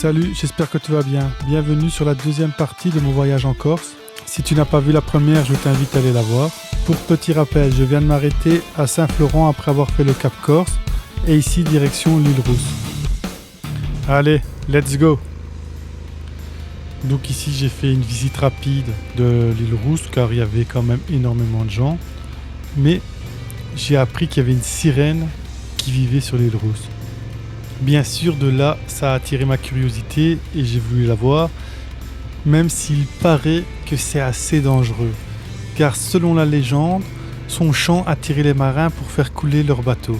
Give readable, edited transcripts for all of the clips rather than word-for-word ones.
Salut, j'espère que tu vas bien. Bienvenue sur la deuxième partie de mon voyage en Corse. Si tu n'as pas vu la première, je t'invite à aller la voir. Pour petit rappel, je viens de m'arrêter à Saint-Florent après avoir fait le Cap Corse. Et ici, direction l'île Rousse. Allez, let's go! Donc ici, j'ai fait une visite rapide de l'île Rousse car il y avait quand même énormément de gens. Mais j'ai appris qu'il y avait une sirène qui vivait sur l'île Rousse. Bien sûr, de là, ça a attiré ma curiosité et j'ai voulu la voir, même s'il paraît que c'est assez dangereux. Car selon la légende, son chant attirait les marins pour faire couler leurs bateaux.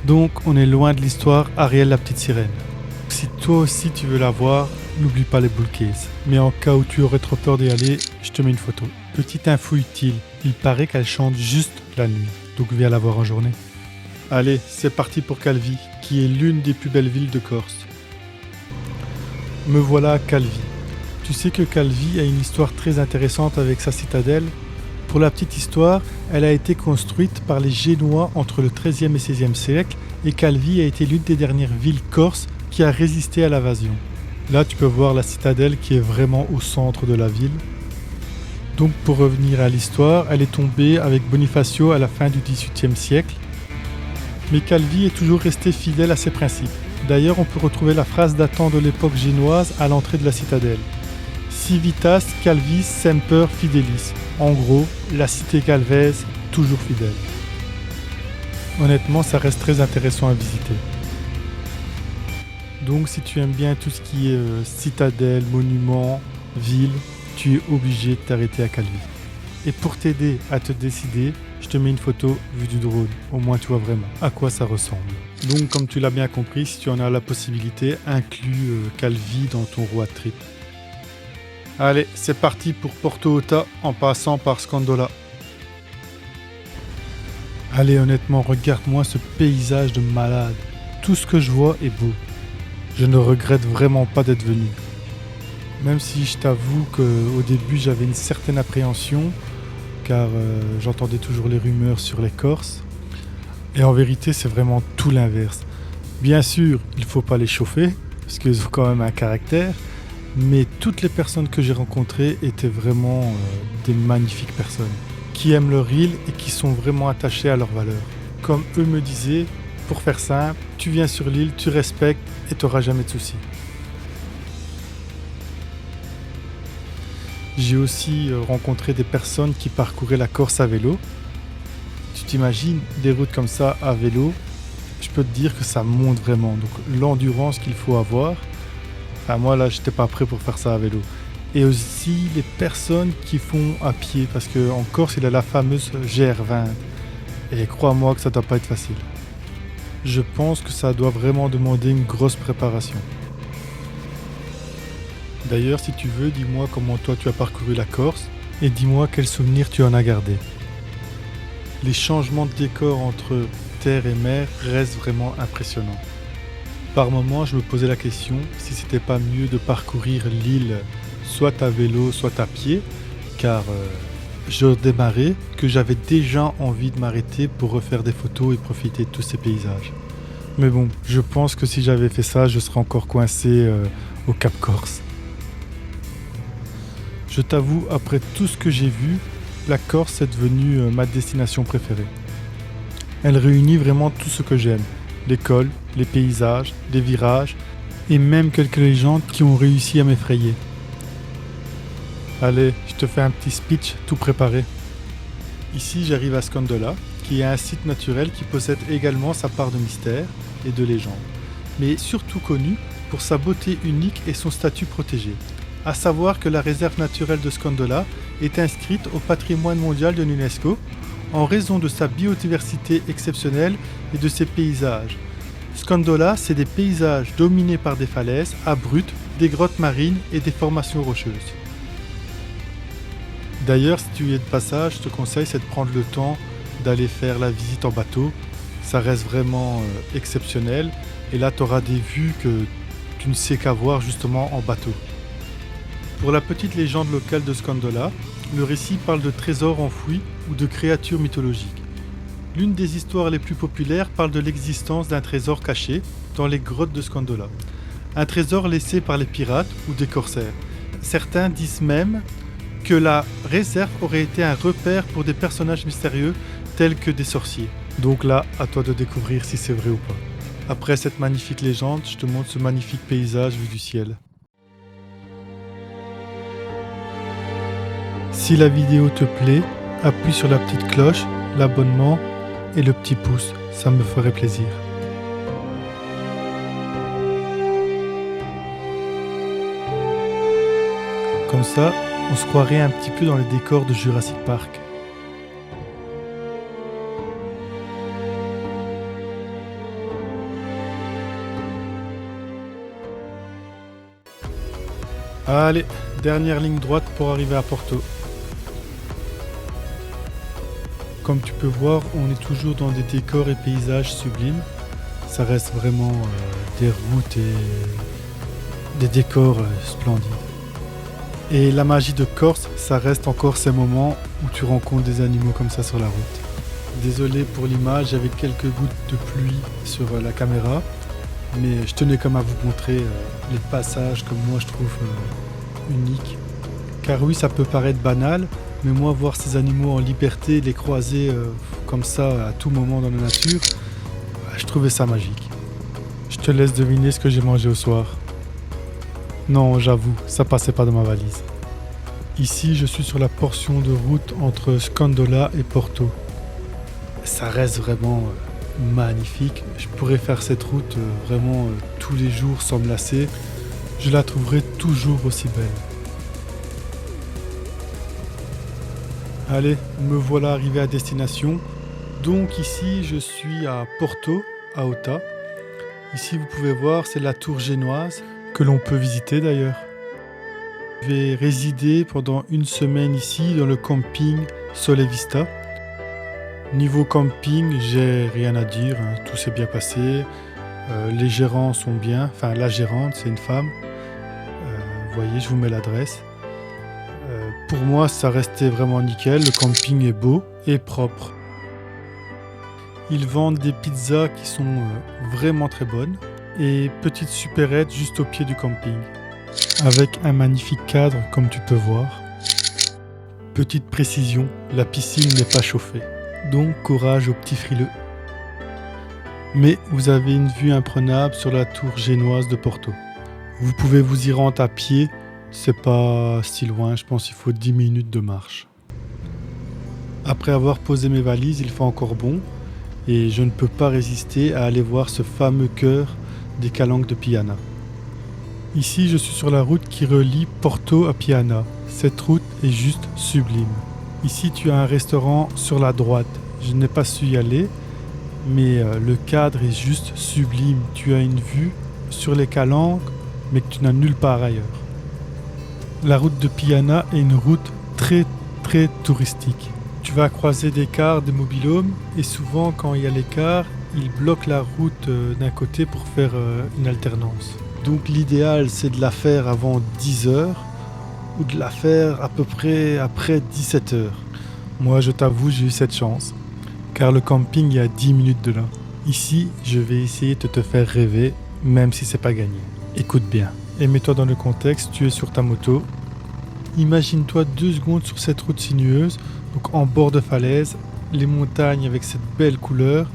Donc on est loin de l'histoire Ariel la petite sirène. Si toi aussi tu veux la voir, n'oublie pas les bull cases. Mais en cas où tu aurais trop peur d'y aller, je te mets une photo. Petite info utile, il paraît qu'elle chante juste la nuit. Donc viens la voir en journée. Allez, c'est parti pour Calvi, qui est l'une des plus belles villes de Corse. Me voilà à Calvi. Tu sais que Calvi a une histoire très intéressante avec sa citadelle. Pour la petite histoire, elle a été construite par les Génois entre le XIIIe et XVIe siècle et Calvi a été l'une des dernières villes corses qui a résisté à l'invasion. Là, tu peux voir la citadelle qui est vraiment au centre de la ville. Donc pour revenir à l'histoire, elle est tombée avec Bonifacio à la fin du XVIIIe siècle. Mais Calvi est toujours resté fidèle à ses principes. D'ailleurs, on peut retrouver la phrase datant de l'époque génoise à l'entrée de la citadelle. Civitas Calvis semper fidelis. En gros, la cité calvaise, toujours fidèle. Honnêtement, ça reste très intéressant à visiter. Donc si tu aimes bien tout ce qui est citadelle, monument, ville, tu es obligé de t'arrêter à Calvi. Et pour t'aider à te décider, je te mets une photo vue du drone. Au moins tu vois vraiment à quoi ça ressemble. Donc comme tu l'as bien compris, si tu en as la possibilité, inclus Calvi dans ton road trip. Allez, c'est parti pour Porto Ota en passant par Scandola. Allez, honnêtement, regarde-moi ce paysage de malade. Tout ce que je vois est beau. Je ne regrette vraiment pas d'être venu. Même si je t'avoue qu'au début j'avais une certaine appréhension, car j'entendais toujours les rumeurs sur les Corses. Et en vérité, c'est vraiment tout l'inverse. Bien sûr, il ne faut pas les chauffer, parce qu'ils ont quand même un caractère, mais toutes les personnes que j'ai rencontrées étaient vraiment des magnifiques personnes, qui aiment leur île et qui sont vraiment attachées à leurs valeurs. Comme eux me disaient, pour faire simple, tu viens sur l'île, tu respectes et tu n'auras jamais de soucis. J'ai aussi rencontré des personnes qui parcouraient la Corse à vélo. Tu t'imagines des routes comme ça à vélo, je peux te dire que ça monte vraiment. Donc l'endurance qu'il faut avoir, enfin, moi là j'étais pas prêt pour faire ça à vélo. Et aussi les personnes qui font à pied, parce qu'en Corse il y a la fameuse GR20. Et crois-moi que ça doit pas être facile. Je pense que ça doit vraiment demander une grosse préparation. D'ailleurs, si tu veux, dis-moi comment toi tu as parcouru la Corse et dis-moi quels souvenirs tu en as gardé. Les changements de décor entre terre et mer restent vraiment impressionnants. Par moments, je me posais la question si c'était pas mieux de parcourir l'île soit à vélo, soit à pied, car je démarrais que j'avais déjà envie de m'arrêter pour refaire des photos et profiter de tous ces paysages. Mais bon, je pense que si j'avais fait ça, je serais encore coincé au Cap Corse. Je t'avoue, après tout ce que j'ai vu, la Corse est devenue ma destination préférée. Elle réunit vraiment tout ce que j'aime. L'école, les paysages, les virages et même quelques légendes qui ont réussi à m'effrayer. Allez, je te fais un petit speech tout préparé. Ici, j'arrive à Scandola, qui est un site naturel qui possède également sa part de mystère et de légende, mais surtout connu pour sa beauté unique et son statut protégé. À savoir que la réserve naturelle de Scandola est inscrite au patrimoine mondial de l'UNESCO en raison de sa biodiversité exceptionnelle et de ses paysages. Scandola, c'est des paysages dominés par des falaises abruptes, des grottes marines et des formations rocheuses. D'ailleurs, si tu y es de passage, je te conseille c'est de prendre le temps d'aller faire la visite en bateau. Ça reste vraiment exceptionnel et là tu auras des vues que tu ne sais qu'à voir justement en bateau. Pour la petite légende locale de Scandola, le récit parle de trésors enfouis ou de créatures mythologiques. L'une des histoires les plus populaires parle de l'existence d'un trésor caché dans les grottes de Scandola. Un trésor laissé par les pirates ou des corsaires. Certains disent même que la réserve aurait été un repère pour des personnages mystérieux tels que des sorciers. Donc là, à toi de découvrir si c'est vrai ou pas. Après cette magnifique légende, je te montre ce magnifique paysage vu du ciel. Si la vidéo te plaît, appuie sur la petite cloche, l'abonnement et le petit pouce, ça me ferait plaisir. Comme ça, on se croirait un petit peu dans les décors de Jurassic Park. Allez, dernière ligne droite pour arriver à Porto. Comme tu peux voir, on est toujours dans des décors et paysages sublimes. Ça reste vraiment des routes et des décors splendides. Et la magie de Corse, ça reste encore ces moments où tu rencontres des animaux comme ça sur la route. Désolé pour l'image, j'avais quelques gouttes de pluie sur la caméra, mais je tenais comme à vous montrer les passages que moi je trouve uniques. Car oui, ça peut paraître banal, mais moi voir ces animaux en liberté, les croiser comme ça à tout moment dans la nature, je trouvais ça magique. Je te laisse deviner ce que j'ai mangé au soir. Non, j'avoue, ça passait pas dans ma valise. Ici, je suis sur la portion de route entre Scandola et Porto. Ça reste vraiment magnifique. Je pourrais faire cette route vraiment tous les jours sans me lasser. Je la trouverai toujours aussi belle. Allez, me voilà arrivé à destination. Donc ici, je suis à Porto, à Ota. Ici, vous pouvez voir, c'est la tour génoise, que l'on peut visiter d'ailleurs. Je vais résider pendant une semaine ici dans le camping Sole Vista. Niveau camping, j'ai rien à dire, hein, tout s'est bien passé. Les gérants sont bien, enfin la gérante c'est une femme. Vous voyez, je vous mets l'adresse. Pour moi, ça restait vraiment nickel, le camping est beau et propre. Ils vendent des pizzas qui sont vraiment très bonnes. Et petite supérette juste au pied du camping, avec un magnifique cadre comme tu peux voir. Petite précision, la piscine n'est pas chauffée, donc courage aux petits frileux. Mais vous avez une vue imprenable sur la tour génoise de Porto. Vous pouvez vous y rendre à pied, c'est pas si loin, je pense qu'il faut 10 minutes de marche. Après avoir posé mes valises, il fait encore bon, et je ne peux pas résister à aller voir ce fameux cœur des calanques de Piana. Ici, je suis sur la route qui relie Porto à Piana. Cette route est juste sublime. Ici, tu as un restaurant sur la droite. Je n'ai pas su y aller, mais le cadre est juste sublime. Tu as une vue sur les calanques, mais que tu n'as nulle part ailleurs. La route de Piana est une route très très touristique. Tu vas croiser des cars, des mobil-homes, et souvent quand il y a les cars, ils bloquent la route d'un côté pour faire une alternance. Donc l'idéal c'est de la faire avant 10h ou de la faire à peu près après 17h. Moi je t'avoue j'ai eu cette chance, car le camping est à 10 minutes de là. Ici je vais essayer de te faire rêver, même si c'est pas gagné. Écoute bien, et mets-toi dans le contexte, tu es sur ta moto. Imagine-toi 2 secondes sur cette route sinueuse, donc en bord de falaise, les montagnes avec cette belle couleur,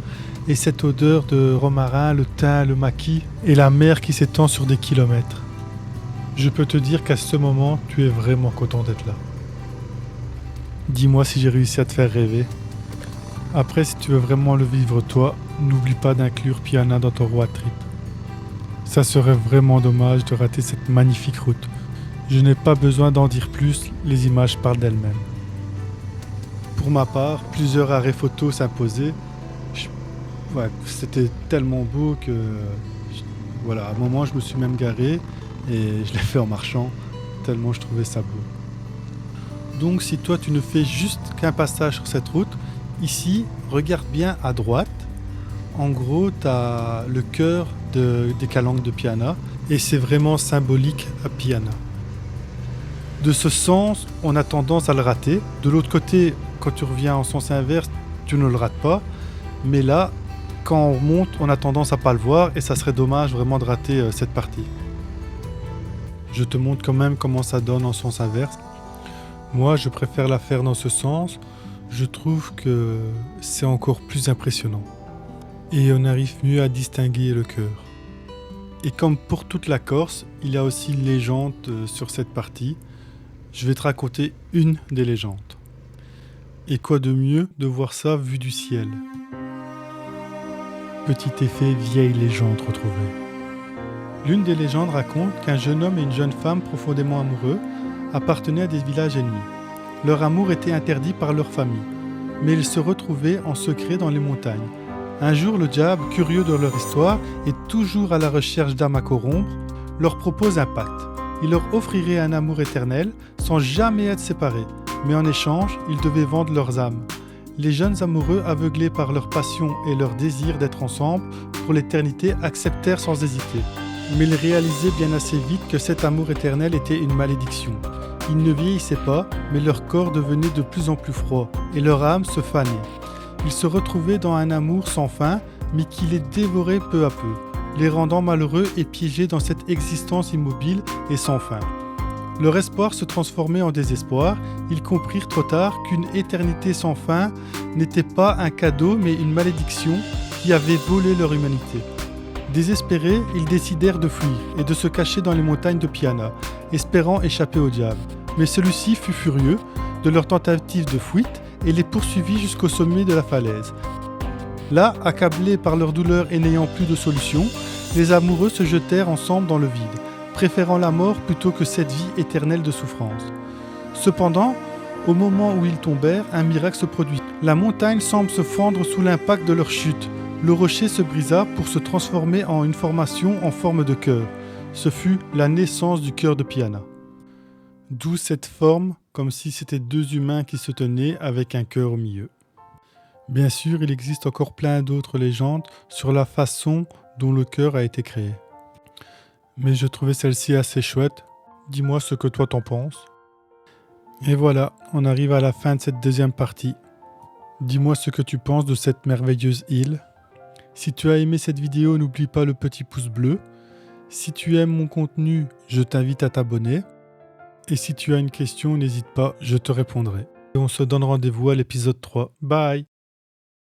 et cette odeur de romarin, le thym, le maquis et la mer qui s'étend sur des kilomètres. Je peux te dire qu'à ce moment, tu es vraiment content d'être là. Dis-moi si j'ai réussi à te faire rêver. Après, si tu veux vraiment le vivre toi, n'oublie pas d'inclure Piana dans ton road trip. Ça serait vraiment dommage de rater cette magnifique route. Je n'ai pas besoin d'en dire plus, les images parlent d'elles-mêmes. Pour ma part, plusieurs arrêts photos s'imposaient. C'était tellement beau que à un moment je me suis même garé et je l'ai fait en marchant, tellement je trouvais ça beau. Donc si toi tu ne fais juste qu'un passage sur cette route, ici regarde bien à droite, en gros tu as le cœur des calanques de Piana et c'est vraiment symbolique à Piana. De ce sens, on a tendance à le rater. De l'autre côté, quand tu reviens en sens inverse, tu ne le rates pas. Mais là, quand on monte, on a tendance à pas le voir et ça serait dommage vraiment de rater cette partie. Je te montre quand même comment ça donne en sens inverse. Moi, je préfère la faire dans ce sens. Je trouve que c'est encore plus impressionnant. Et on arrive mieux à distinguer le cœur. Et comme pour toute la Corse, il y a aussi une légende sur cette partie. Je vais te raconter une des légendes. Et quoi de mieux de voir ça vu du ciel? Petit effet vieille légende retrouvée. L'une des légendes raconte qu'un jeune homme et une jeune femme profondément amoureux appartenaient à des villages ennemis. Leur amour était interdit par leur famille, mais ils se retrouvaient en secret dans les montagnes. Un jour, le diable, curieux de leur histoire et toujours à la recherche d'âmes à corrompre, leur propose un pacte. Il leur offrirait un amour éternel sans jamais être séparés, mais en échange, ils devaient vendre leurs âmes. Les jeunes amoureux, aveuglés par leur passion et leur désir d'être ensemble pour l'éternité, acceptèrent sans hésiter. Mais ils réalisaient bien assez vite que cet amour éternel était une malédiction. Ils ne vieillissaient pas, mais leur corps devenait de plus en plus froid, et leur âme se fanait. Ils se retrouvaient dans un amour sans fin, mais qui les dévorait peu à peu, les rendant malheureux et piégés dans cette existence immobile et sans fin. Leur espoir se transformait en désespoir, ils comprirent trop tard qu'une éternité sans fin n'était pas un cadeau mais une malédiction qui avait volé leur humanité. Désespérés, ils décidèrent de fuir et de se cacher dans les montagnes de Piana, espérant échapper au diable. Mais celui-ci fut furieux de leur tentative de fuite et les poursuivit jusqu'au sommet de la falaise. Là, accablés par leur douleur et n'ayant plus de solution, les amoureux se jetèrent ensemble dans le vide, préférant la mort plutôt que cette vie éternelle de souffrance. Cependant, au moment où ils tombèrent, un miracle se produit. La montagne semble se fendre sous l'impact de leur chute. Le rocher se brisa pour se transformer en une formation en forme de cœur. Ce fut la naissance du cœur de Piana. D'où cette forme, comme si c'était deux humains qui se tenaient avec un cœur au milieu. Bien sûr, il existe encore plein d'autres légendes sur la façon dont le cœur a été créé. Mais je trouvais celle-ci assez chouette. Dis-moi ce que toi t'en penses. Et voilà, on arrive à la fin de cette deuxième partie. Dis-moi ce que tu penses de cette merveilleuse île. Si tu as aimé cette vidéo, n'oublie pas le petit pouce bleu. Si tu aimes mon contenu, je t'invite à t'abonner. Et si tu as une question, n'hésite pas, je te répondrai. Et on se donne rendez-vous à l'épisode 3. Bye!